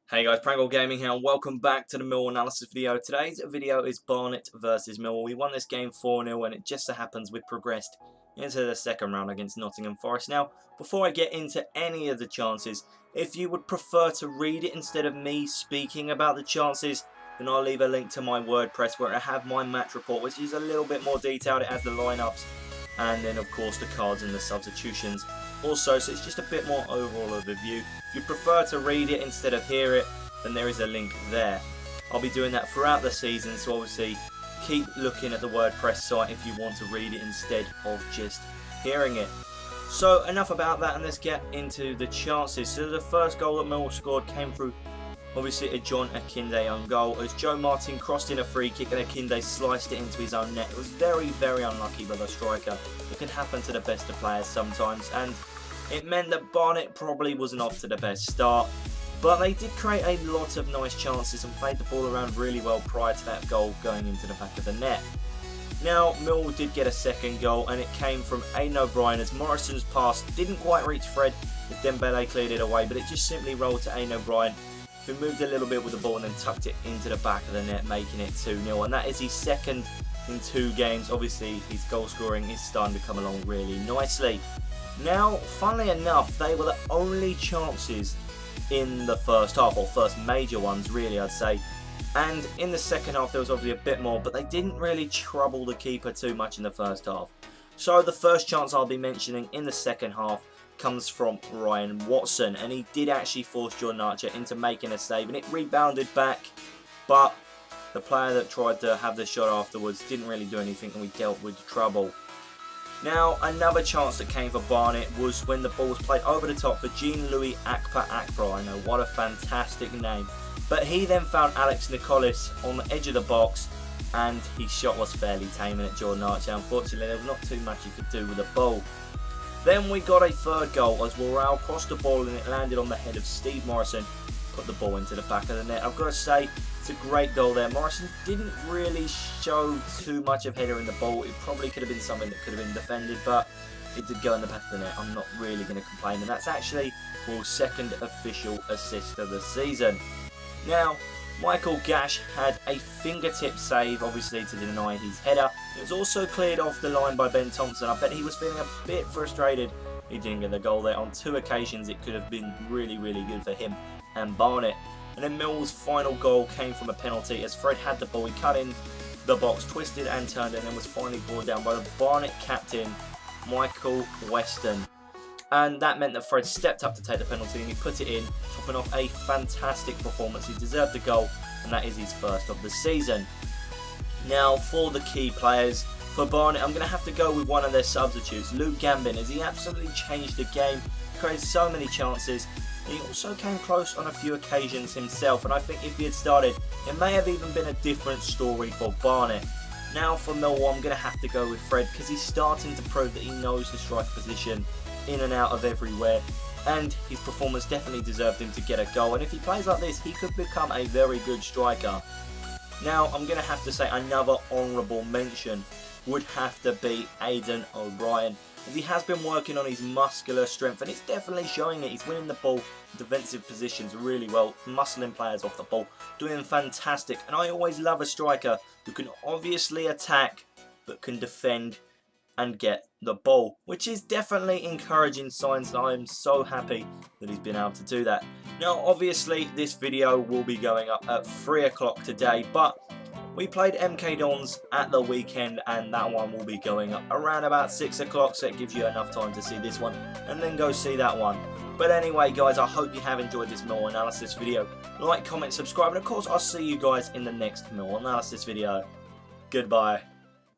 Hey guys, Prangell Gaming here and welcome back to the Millwall Analysis video. Today's video is Barnet versus Millwall. We won this game 4-0 and it just so happens we progressed into the second round against Nottingham Forest. Now, before I get into any of the chances, if you would prefer to read it instead of me speaking about the chances, then I'll leave a link to my WordPress where I have my match report, which is a little bit more detailed. It has the lineups and then of course the cards and the substitutions also, so it's just a bit more overall overview. If you prefer to read it instead of hear it, then there is a link there. I'll be doing that throughout the season, so obviously keep looking at the WordPress site if you want to read it instead of just hearing it. So enough about that, and let's get into the chances. So the first goal that Millwall scored came through obviously a John Akinde own goal, as Joe Martin crossed in a free kick and Akinde sliced it into his own net. It was very, very unlucky by the striker. It can happen to the best of players sometimes, and it meant that Barnet probably wasn't off to the best start. But they did create a lot of nice chances and played the ball around really well prior to that goal going into the back of the net. Now, Millwall did get a second goal, and it came from Aiden O'Brien as Morison's pass didn't quite reach Fred, as Dembele cleared it away, but it just simply rolled to Aiden O'Brien, who moved a little bit with the ball and then tucked it into the back of the net, making it 2-0. And that is his second in 2 games. Obviously, his goal scoring is starting to come along really nicely. Now, funnily enough, they were the only chances in the first half, or first major ones really, I'd say. And in the second half, there was obviously a bit more, but they didn't really trouble the keeper too much in the first half. So the first chance I'll be mentioning in the second half comes from Ryan Watson, and he did actually force Jordan Archer into making a save, and it rebounded back, but the player that tried to have the shot afterwards didn't really do anything, and we dealt with trouble. Now, another chance that came for Barnet was when the ball was played over the top for Jean-Louis Akpa. I know, what a fantastic name. But he then found Alex Nicolas on the edge of the box, and his shot was fairly tame at Jordan Archer. Unfortunately, there was not too much he could do with the ball. Then we got a third goal as Worrell crossed the ball and it landed on the head of Steve Morison, put the ball into the back of the net. I've got to say, it's a great goal there. Morison didn't really show too much of header in the ball. It probably could have been something that could have been defended, but it did go in the back of the net. I'm not really going to complain, and that's actually Wall's second official assist of the season. Now, Michael Gash had a fingertip save, obviously, to deny his header. It was also cleared off the line by Ben Thompson. I bet he was feeling a bit frustrated. He didn't get the goal there. On 2 occasions, it could have been really, really good for him and Barnet. And then Millwall's final goal came from a penalty as Fred had the ball. He cut in the box, twisted and turned, and then was finally brought down by the Barnet captain, Michael Weston. And that meant that Fred stepped up to take the penalty and he put it in, topping off a fantastic performance. He deserved the goal, and that is his first of the season. Now, for the key players for Barnet, I'm going to have to go with one of their substitutes, Luke Gambin, as he absolutely changed the game, created so many chances. He also came close on a few occasions himself, and I think if he had started, it may have even been a different story for Barnet. Now, for Millwall, I'm going to have to go with Fred, because he's starting to prove that he knows the striker position in and out of everywhere, and his performance definitely deserved him to get a goal, and if he plays like this, he could become a very good striker. Now, I'm going to have to say another honourable mention would have to be Aiden O'Brien, as he has been working on his muscular strength, and it's definitely showing it. He's winning the ball in defensive positions really well, muscling players off the ball, doing fantastic, and I always love a striker who can obviously attack, but can defend and get the ball, which is definitely encouraging signs, and I am so happy that he's been able to do that. Now, obviously, this video will be going up at 3 o'clock today, but we played MK Dons at the weekend, and that one will be going up around about 6 o'clock, so it gives you enough time to see this one, and then go see that one. But anyway, guys, I hope you have enjoyed this Millwall Analysis video. Like, comment, subscribe, and of course, I'll see you guys in the next Millwall Analysis video. Goodbye.